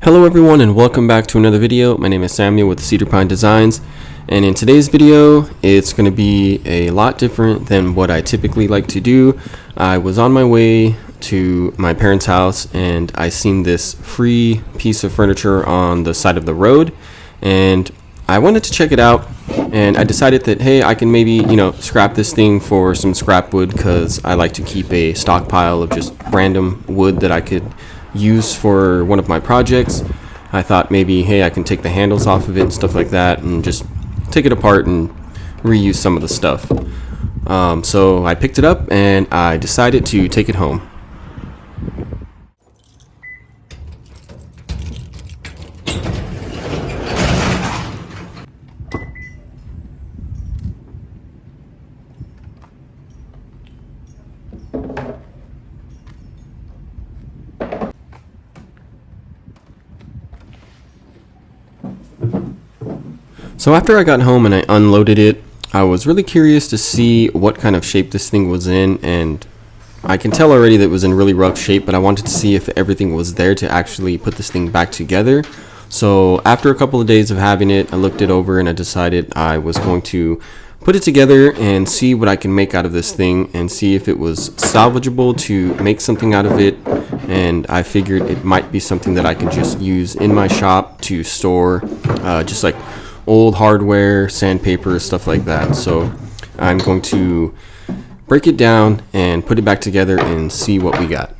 Hello everyone and welcome back to another video. My name is Samuel with Cedar Pine Designs, and in today's video it's going to be a lot different than what I typically like to do. I was on my way to my parents' house and I seen this free piece of furniture on the side of the road, and I wanted to check it out, and I decided that hey, I can maybe scrap this thing for some scrap wood, because I like to keep a stockpile of just random wood that I could use for one of my projects. I thought maybe hey, I can take the handles off of it and stuff like that and just take it apart and reuse some of the stuff. So I picked it up and I decided to take it home. So after I got home and I unloaded it, I was really curious to see what kind of shape this thing was in, and I can tell already that it was in really rough shape, but I wanted to see if everything was there to actually put this thing back together. So after a couple of days of having it, I looked it over and I decided I was going to put it together and see what I can make out of this thing and see if it was salvageable to make something out of it. And I figured it might be something that I could just use in my shop to store just like old hardware, sandpaper, stuff like that. So I'm going to break it down and put it back together and see what we got.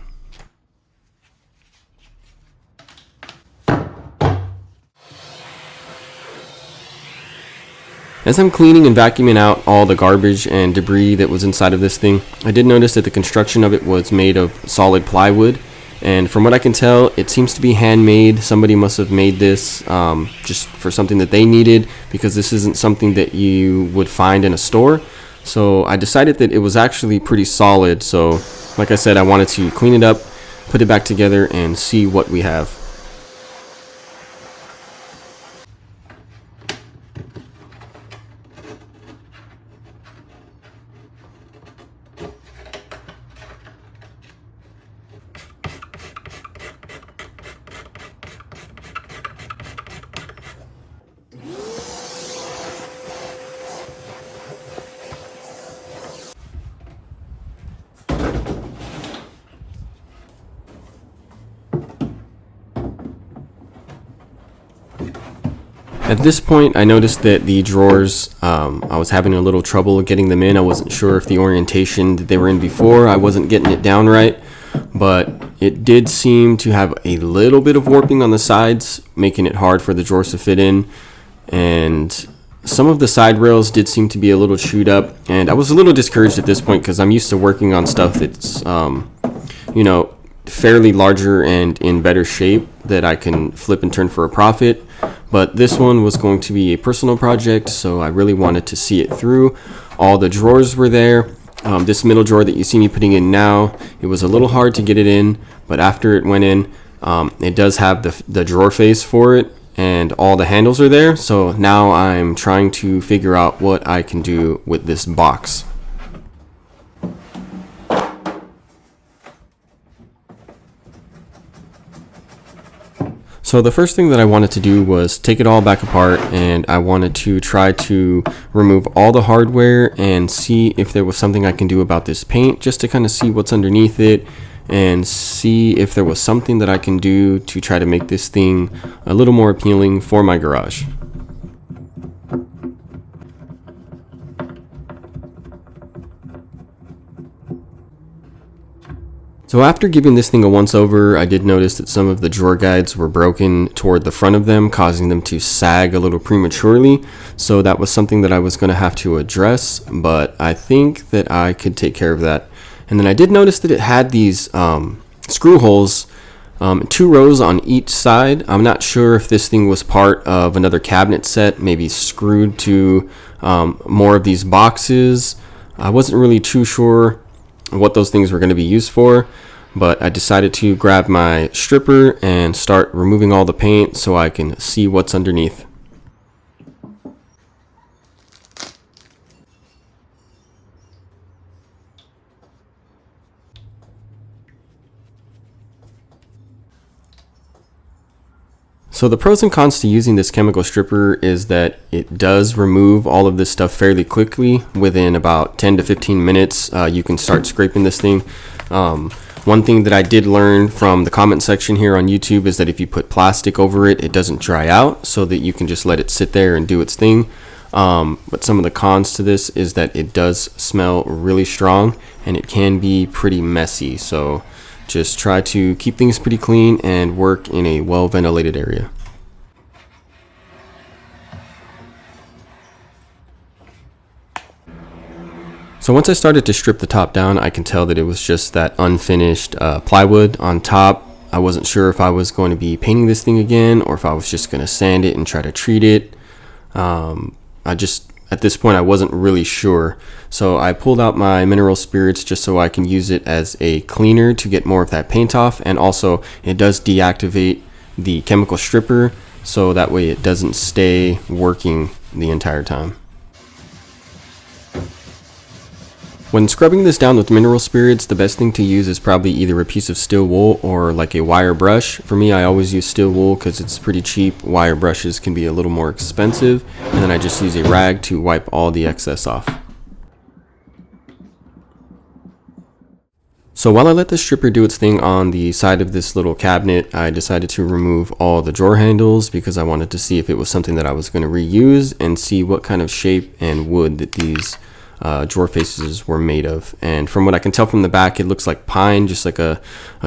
As I'm cleaning and vacuuming out all the garbage and debris that was inside of this thing, I did notice that the construction of it was made of solid plywood. And from what I can tell, it seems to be handmade. Somebody must have made this just for something that they needed, because this isn't something that you would find in a store. So I decided that it was actually pretty solid. So like I said, I wanted to clean it up, put it back together, and see what we have. At this point, I noticed that the drawers, I was having a little trouble getting them in. I wasn't sure if the orientation that they were in before, I wasn't getting it down right, but it did seem to have a little bit of warping on the sides, making it hard for the drawers to fit in. And some of the side rails did seem to be a little chewed up, and I was a little discouraged at this point because I'm used to working on stuff that's, fairly larger and in better shape that I can flip and turn for a profit. But this one was going to be a personal project, so I really wanted to see it through. All the drawers were there. This middle drawer that you see me putting in now, it was a little hard to get it in, but after it went in, it does have the drawer face for it, and all the handles are there. So now I'm trying to figure out what I can do with this box. So the first thing that I wanted to do was take it all back apart, and I wanted to try to remove all the hardware and see if there was something I can do about this paint, just to kind of see what's underneath it and see if there was something that I can do to try to make this thing a little more appealing for my garage. So after giving this thing a once over, I did notice that some of the drawer guides were broken toward the front of them, causing them to sag a little prematurely. So that was something that I was going to have to address, but I think that I could take care of that. And then I did notice that it had these screw holes, 2 rows on each side. I'm not sure if this thing was part of another cabinet set, maybe screwed to more of these boxes. I wasn't really too sure what those things were going to be used for, but I decided to grab my stripper and start removing all the paint so I can see what's underneath. So the pros and cons to using this chemical stripper is that it does remove all of this stuff fairly quickly. Within about 10 to 15 minutes, you can start scraping this thing. One thing that I did learn from the comment section here on YouTube is that if you put plastic over it, it doesn't dry out, so that you can just let it sit there and do its thing. But some of the cons to this is that it does smell really strong and it can be pretty messy. So just try to keep things pretty clean and work in a well ventilated area. So once I started to strip the top down, I can tell that it was just that unfinished plywood on top. I wasn't sure if I was going to be painting this thing again or if I was just going to sand it and try to treat it. At this point, I wasn't really sure. So I pulled out my mineral spirits just so I can use it as a cleaner to get more of that paint off. And also it does deactivate the chemical stripper, so that way it doesn't stay working the entire time. When scrubbing this down with mineral spirits, the best thing to use is probably either a piece of steel wool or like a wire brush. For me, I always use steel wool because it's pretty cheap. Wire brushes can be a little more expensive. And then I just use a rag to wipe all the excess off. So while I let the stripper do its thing on the side of this little cabinet, I decided to remove all the drawer handles because I wanted to see if it was something that I was going to reuse and see what kind of shape and wood that these drawer faces were made of. And from what I can tell from the back, it looks like pine, just like a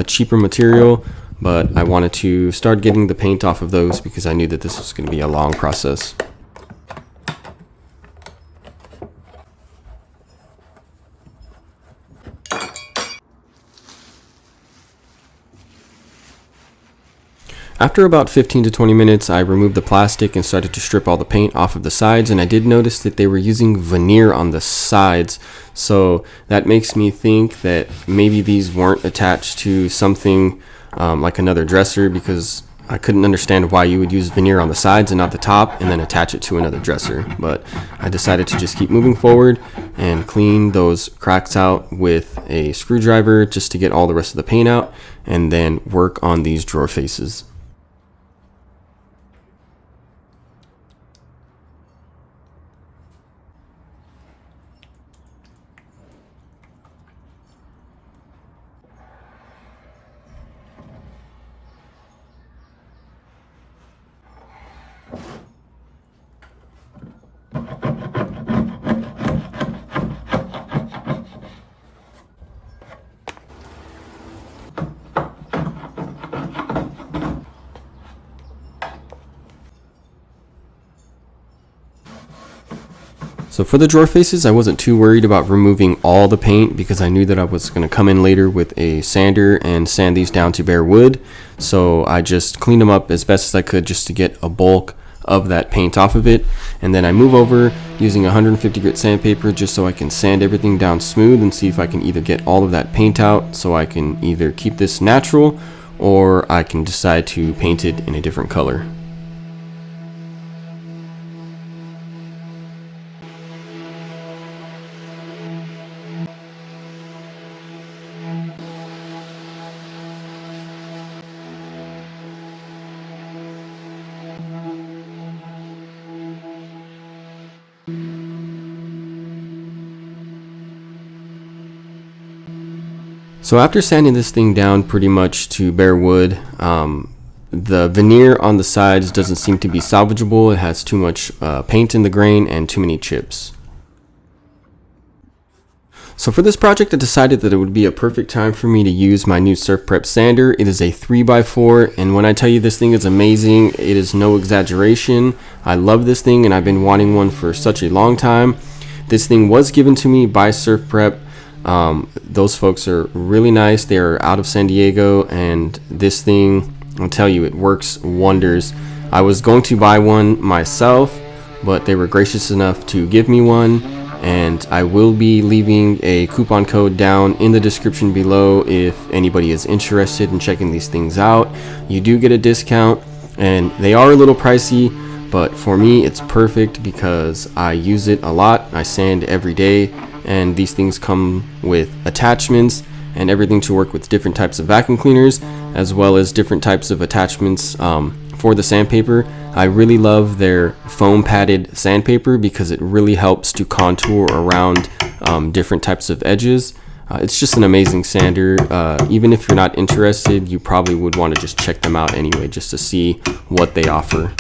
cheaper material, but I wanted to start getting the paint off of those because I knew that this was going to be a long process. After about 15 to 20 minutes, I removed the plastic and started to strip all the paint off of the sides, and I did notice that they were using veneer on the sides, so that makes me think that maybe these weren't attached to something like another dresser, because I couldn't understand why you would use veneer on the sides and not the top and then attach it to another dresser. But I decided to just keep moving forward and clean those cracks out with a screwdriver just to get all the rest of the paint out, and then work on these drawer faces. So for the drawer faces, I wasn't too worried about removing all the paint because I knew that I was going to come in later with a sander and sand these down to bare wood. So I just cleaned them up as best as I could just to get a bulk of that paint off of it. And then I move over using 150 grit sandpaper just so I can sand everything down smooth and see if I can either get all of that paint out, so I can either keep this natural or I can decide to paint it in a different color. So after sanding this thing down pretty much to bare wood, the veneer on the sides doesn't seem to be salvageable. It has too much paint in the grain and too many chips. So for this project, I decided that it would be a perfect time for me to use my new Surf Prep sander. It is a 3x4, and when I tell you this thing is amazing, it is no exaggeration. I love this thing and I've been wanting one for such a long time. This thing was given to me by Surf Prep. Those folks are really nice. They are out of San Diego, and this thing, I'll tell you, it works wonders. I was going to buy one myself, but they were gracious enough to give me one, and I will be leaving a coupon code down in the description below if anybody is interested in checking these things out. You do get a discount, and they are a little pricey, but for me it's perfect because I use it a lot. I sand every day, and these things come with attachments and everything to work with different types of vacuum cleaners, as well as different types of attachments for the sandpaper, I really love their foam padded sandpaper because it really helps to contour around different types of edges. It's just an amazing sander. Even if you're not interested, you probably would want to just check them out anyway, just to see what they offer.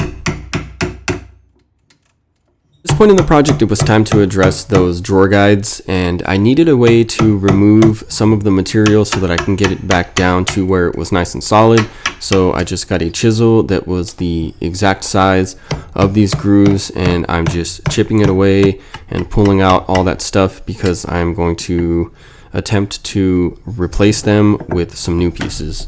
At this point in the project, it was time to address those drawer guides, and I needed a way to remove some of the material so that I can get it back down to where it was nice and solid. So I just got a chisel that was the exact size of these grooves, and I'm just chipping it away and pulling out all that stuff because I'm going to attempt to replace them with some new pieces.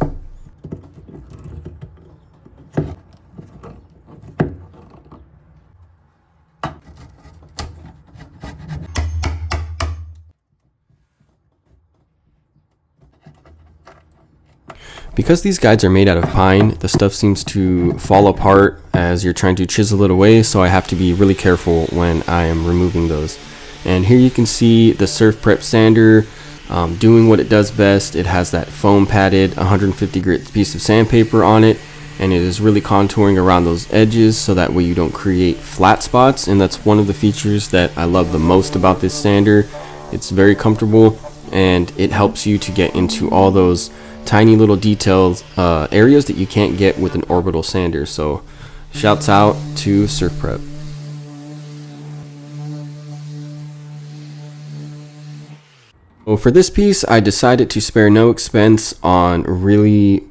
Because these guides are made out of pine, the stuff seems to fall apart as you're trying to chisel it away, so I have to be really careful when I am removing those. And here you can see the Surf Prep sander doing what it does best. It has that foam padded 150 grit piece of sandpaper on it, and it is really contouring around those edges so that way you don't create flat spots. And that's one of the features that I love the most about this sander. It's very comfortable, and it helps you to get into all those tiny little details, areas that you can't get with an orbital sander. So shouts out to Surf Prep. So for this piece, I decided to spare no expense on really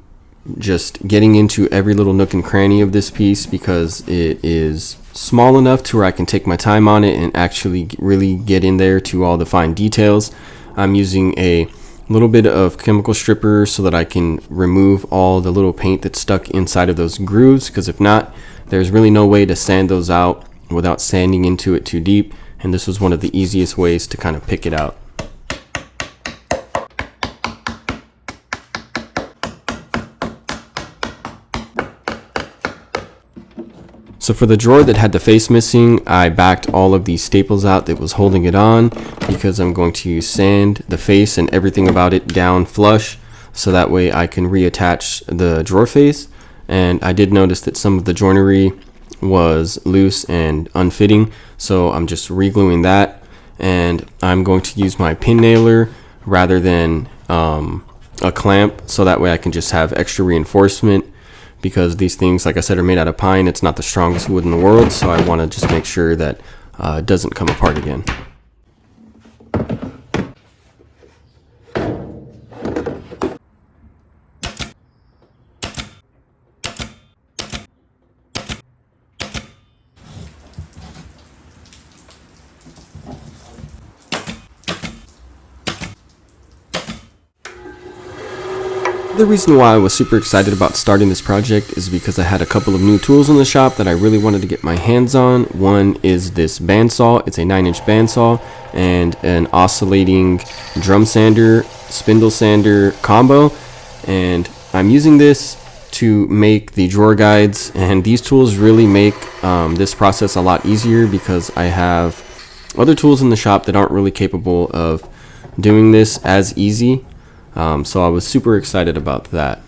just getting into every little nook and cranny of this piece, because it is small enough to where I can take my time on it and actually really get in there to all the fine details. I'm using a little bit of chemical stripper so that I can remove all the little paint that's stuck inside of those grooves, because if not, there's really no way to sand those out without sanding into it too deep, and this was one of the easiest ways to kind of pick it out. So for the drawer that had the face missing, I backed all of these staples out that was holding it on, because I'm going to sand the face and everything about it down flush, so that way I can reattach the drawer face. And I did notice that some of the joinery was loose and unfitting, so I'm just re-gluing that, and I'm going to use my pin nailer rather than a clamp, so that way I can just have extra reinforcement, because these things, like I said, are made out of pine. It's not the strongest wood in the world, so I want to just make sure that it doesn't come apart again. The reason why I was super excited about starting this project is because I had a couple of new tools in the shop that I really wanted to get my hands on. One is this bandsaw. It's a 9-inch bandsaw and an oscillating drum sander, spindle sander combo. And I'm using this to make the drawer guides, and these tools really make this process a lot easier, because I have other tools in the shop that aren't really capable of doing this as easy. So I was super excited about that.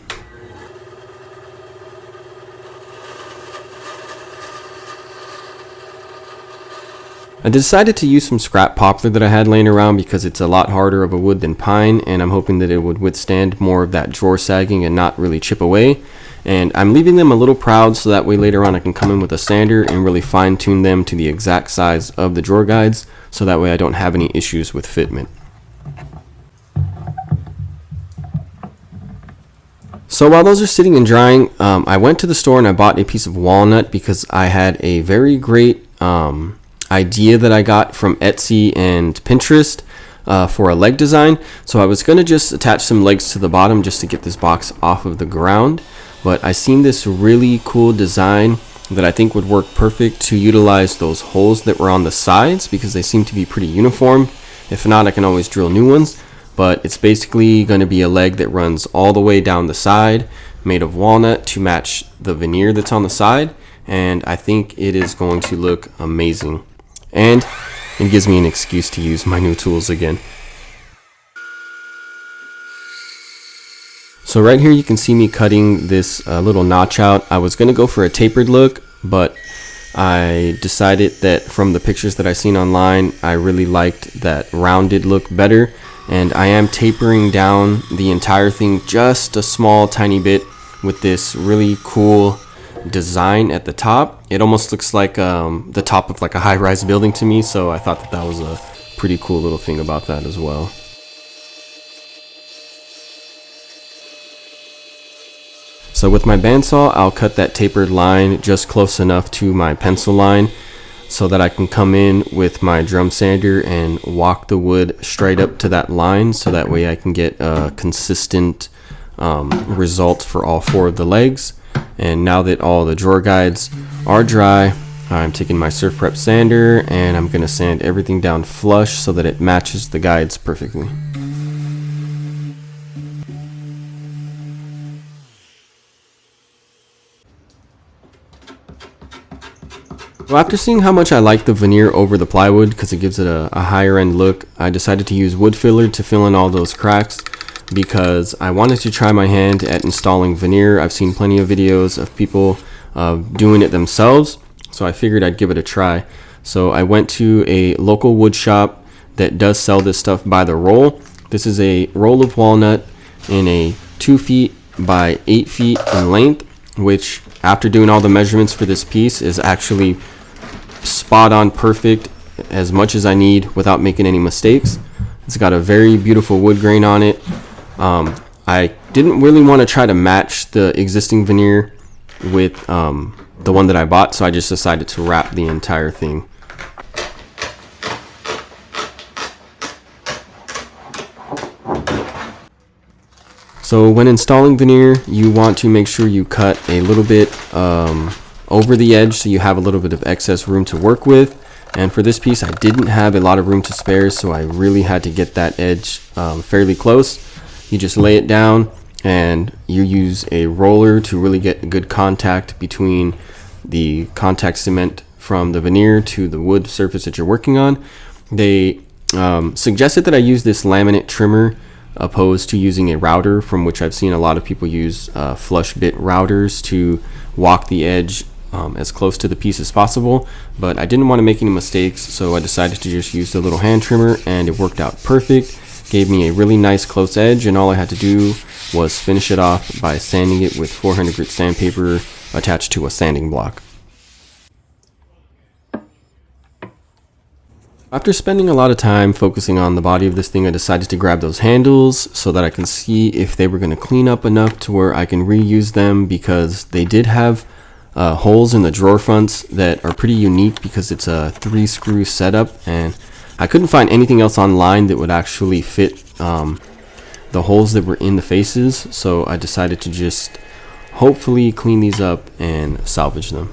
I decided to use some scrap poplar that I had laying around because it's a lot harder of a wood than pine, and I'm hoping that it would withstand more of that drawer sagging and not really chip away. And I'm leaving them a little proud so that way later on I can come in with a sander and really fine tune them to the exact size of the drawer guides, so that way I don't have any issues with fitment. So while those are sitting and drying, I went to the store and I bought a piece of walnut, because I had a very great idea that I got from Etsy and Pinterest for a leg design. So I was going to just attach some legs to the bottom just to get this box off of the ground, but I seen this really cool design that I think would work perfect to utilize those holes that were on the sides, because they seem to be pretty uniform. If not, I can always drill new ones. But it's basically going to be a leg that runs all the way down the side, made of walnut to match the veneer that's on the side, and I think it is going to look amazing. And it gives me an excuse to use my new tools again. So right here you can see me cutting this little notch out. I was going to go for a tapered look, but I decided that from the pictures that I seen online, I really liked that rounded look better, and I am tapering down the entire thing just a small tiny bit with this really cool design at the top. It almost looks like the top of like a high-rise building to me, so I thought that that was a pretty cool little thing about that as well. So with my bandsaw, I'll cut that tapered line just close enough to my pencil line so that I can come in with my drum sander and walk the wood straight up to that line, so that way I can get a consistent result for all 4 of the legs. And now that all the drawer guides are dry, I'm taking my Surf Prep sander and I'm going to sand everything down flush so that it matches the guides perfectly. Well, after seeing how much I like the veneer over the plywood because it gives it a higher end look, I decided to use wood filler to fill in all those cracks because I wanted to try my hand at installing veneer. I've seen plenty of videos of people doing it themselves, so I figured I'd give it a try. So I went to a local wood shop that does sell this stuff by the roll. This is a roll of walnut in a 2 feet by 8 feet in length, which after doing all the measurements for this piece is actually spot on perfect, as much as I need without making any mistakes. It's got a very beautiful wood grain on it. I didn't really want to try to match the existing veneer with the one that I bought, so I just decided to wrap the entire thing. So when installing veneer, you want to make sure you cut a little bit over the edge so you have a little bit of excess room to work with. And for this piece, I didn't have a lot of room to spare, so I really had to get that edge fairly close. You just lay it down and you use a roller to really get a good contact between the contact cement from the veneer to the wood surface that you're working on. They suggested that I use this laminate trimmer opposed to using a router, from which I've seen a lot of people use flush bit routers to walk the edge as close to the piece as possible, but I didn't want to make any mistakes, so I decided to just use the little hand trimmer, and it worked out perfect. Gave me a really nice close edge, and all I had to do was finish it off by sanding it with 400 grit sandpaper attached to a sanding block. After spending a lot of time focusing on the body of this thing, I decided to grab those handles so that I can see if they were going to clean up enough to where I can reuse them, because they did have holes in the drawer fronts that are pretty unique because it's a 3-screw setup, and I couldn't find anything else online that would actually fit the holes that were in the faces, so I decided to just hopefully clean these up and salvage them.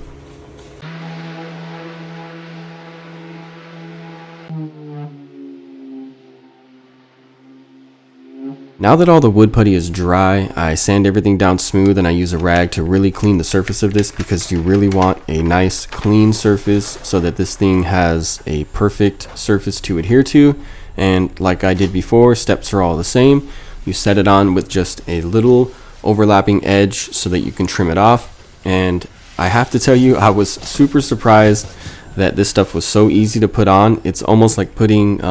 Now that all the wood putty is dry, I sand everything down smooth, and I use a rag to really clean the surface of this, because you really want a nice clean surface so that this thing has a perfect surface to adhere to. And like I did before, steps are all the same. You set it on with just a little overlapping edge so that you can trim it off. And I have to tell you, I was super surprised that this stuff was so easy to put on. It's almost like putting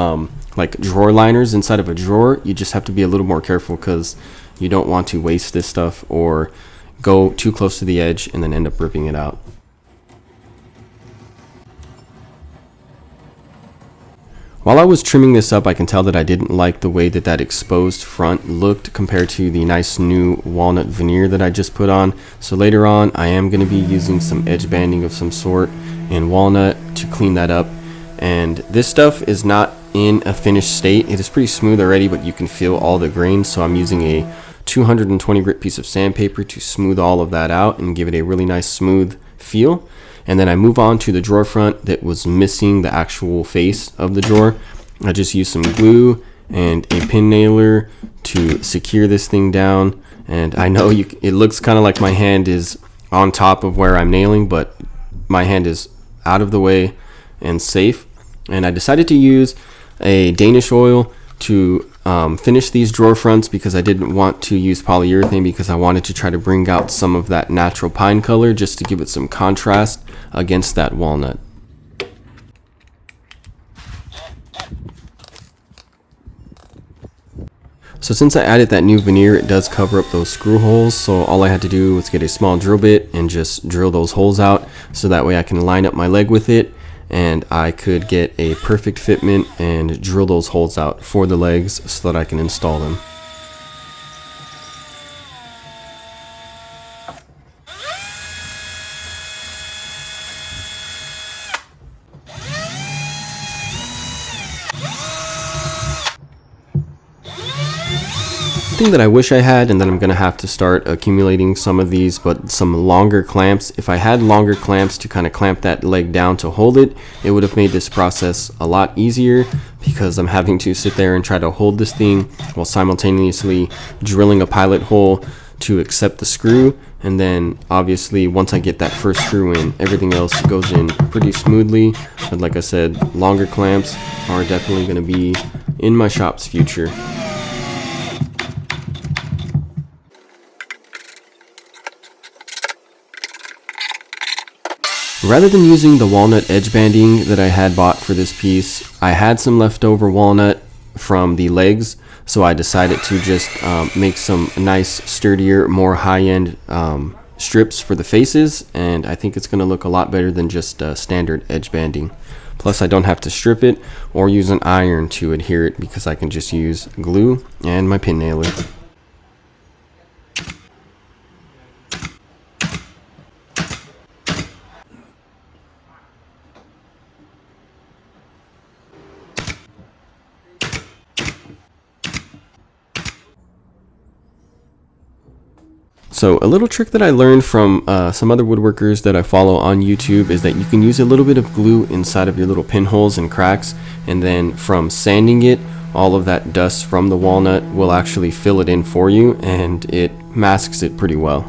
like drawer liners inside of a drawer. You just have to be a little more careful because you don't want to waste this stuff or go too close to the edge and then end up ripping it out. While I was trimming this up, I can tell that I didn't like the way that that exposed front looked compared to the nice new walnut veneer that I just put on. So later on, I am going to be using some edge banding of some sort in walnut to clean that up. And this stuff is not in a finished state. It is pretty smooth already, but you can feel all the grains, so I'm using a 220 grit piece of sandpaper to smooth all of that out and give it a really nice smooth feel. And then I move on to the drawer front that was missing the actual face of the drawer. I just used some glue and a pin nailer to secure this thing down. And I know it looks kind of like my hand is on top of where I'm nailing, but my hand is out of the way and safe. And I decided to use a Danish oil to finish these drawer fronts because I didn't want to use polyurethane because I wanted to try to bring out some of that natural pine color just to give it some contrast against that walnut. So since I added that new veneer, it does cover up those screw holes, so all I had to do was get a small drill bit and just drill those holes out so that way I can line up my leg with it and I could get a perfect fitment and drill those holes out for the legs so that I can install them. Thing that I wish I had, and then I'm gonna have to start accumulating some of these, but some longer clamps. If I had longer clamps to kind of clamp that leg down to hold it, it would have made this process a lot easier because I'm having to sit there and try to hold this thing while simultaneously drilling a pilot hole to accept the screw. And then obviously once I get that first screw in, everything else goes in pretty smoothly. But like I said, longer clamps are definitely going to be in my shop's future. Rather than using the walnut edge banding that I had bought for this piece, I had some leftover walnut from the legs, so I decided to just make some nice, sturdier, more high-end strips for the faces, and I think it's going to look a lot better than just standard edge banding. Plus, I don't have to strip it or use an iron to adhere it because I can just use glue and my pin nailer. So a little trick that I learned from some other woodworkers that I follow on YouTube is that you can use a little bit of glue inside of your little pinholes and cracks, and then from sanding it, all of that dust from the walnut will actually fill it in for you, and it masks it pretty well.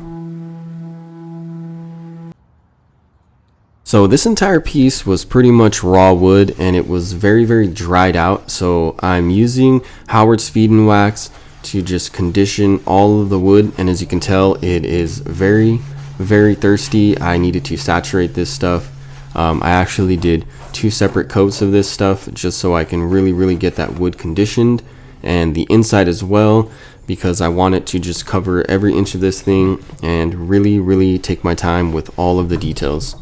So this entire piece was pretty much raw wood, and it was very dried out, so I'm using Howard's Feed and Wax to just condition all of the wood, and as you can tell, it is very thirsty. I needed to saturate this stuff. I actually did 2 separate coats of this stuff just so I can really get that wood conditioned, and the inside as well, because I want it to just cover every inch of this thing and really take my time with all of the details.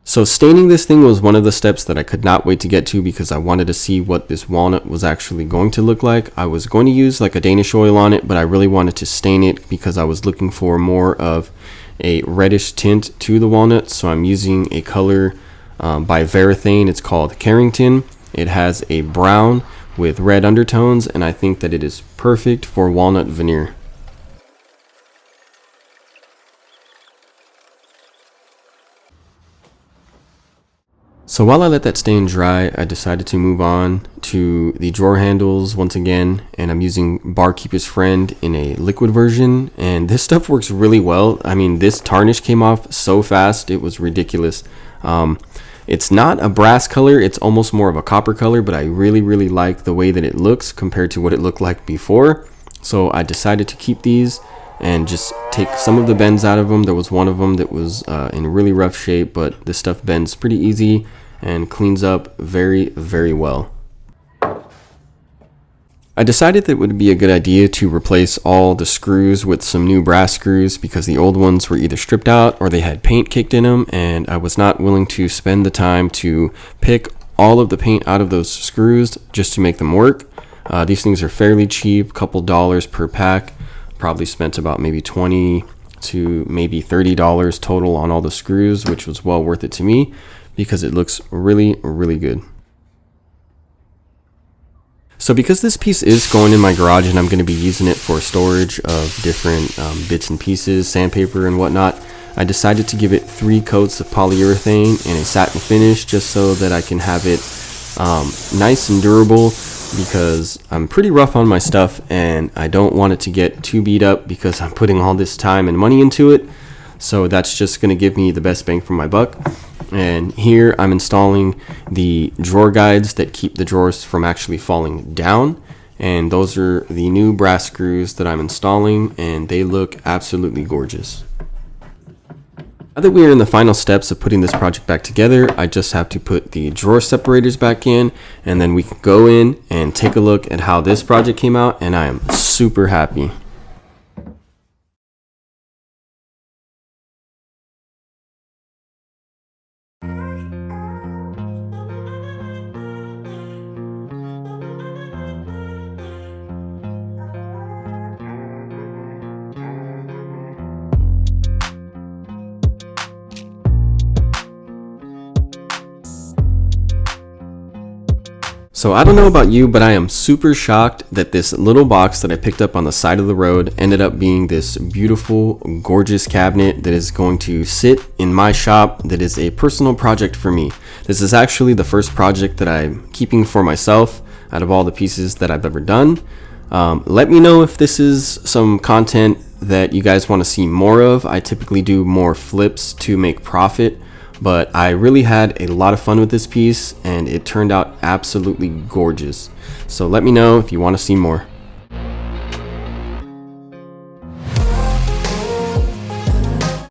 So staining this thing was one of the steps that I could not wait to get to because I wanted to see what this walnut was actually going to look like. I was going to use like a Danish oil on it, but I really wanted to stain it because I was looking for more of a reddish tint to the walnut. So I'm using a color by Varathane. It's called Carrington. It has a brown with red undertones, and I think that it is perfect for walnut veneer. So while I let that stain dry, I decided to move on to the drawer handles once again, and I'm using Barkeeper's Friend in a liquid version, and this stuff works really well. I mean, this tarnish came off so fast, it was ridiculous. It's not a brass color, it's almost more of a copper color, but I really like the way that it looks compared to what it looked like before. So I decided to keep these and just take some of the bends out of them. There was one of them that was in really rough shape, but this stuff bends pretty easy and cleans up very well. I decided that it would be a good idea to replace all the screws with some new brass screws because the old ones were either stripped out or they had paint kicked in them, and I was not willing to spend the time to pick all of the paint out of those screws just to make them work. These things are fairly cheap, couple dollars per pack. Probably spent about maybe $20 to maybe $30 total on all the screws, which was well worth it to me because it looks really good. So because this piece is going in my garage and I'm going to be using it for storage of different bits and pieces, sandpaper and whatnot, I decided to give it 3 coats of polyurethane and a satin finish just so that I can have it nice and durable, because I'm pretty rough on my stuff and I don't want it to get too beat up because I'm putting all this time and money into it. So that's just going to give me the best bang for my buck. And here I'm installing the drawer guides that keep the drawers from actually falling down. And those are the new brass screws that I'm installing, and they look absolutely gorgeous. Now that we are in the final steps of putting this project back together, I just have to put the drawer separators back in, and then we can go in and take a look at how this project came out, and I am super happy. So I don't know about you, but I am super shocked that this little box that I picked up on the side of the road ended up being this beautiful, gorgeous cabinet that is going to sit in my shop. That is a personal project for me. This is actually the first project that I'm keeping for myself out of all the pieces that I've ever done. Let me know if this is some content that you guys want to see more of. I typically do more flips to make profit, but I really had a lot of fun with this piece and it turned out absolutely gorgeous. So let me know if you want to see more.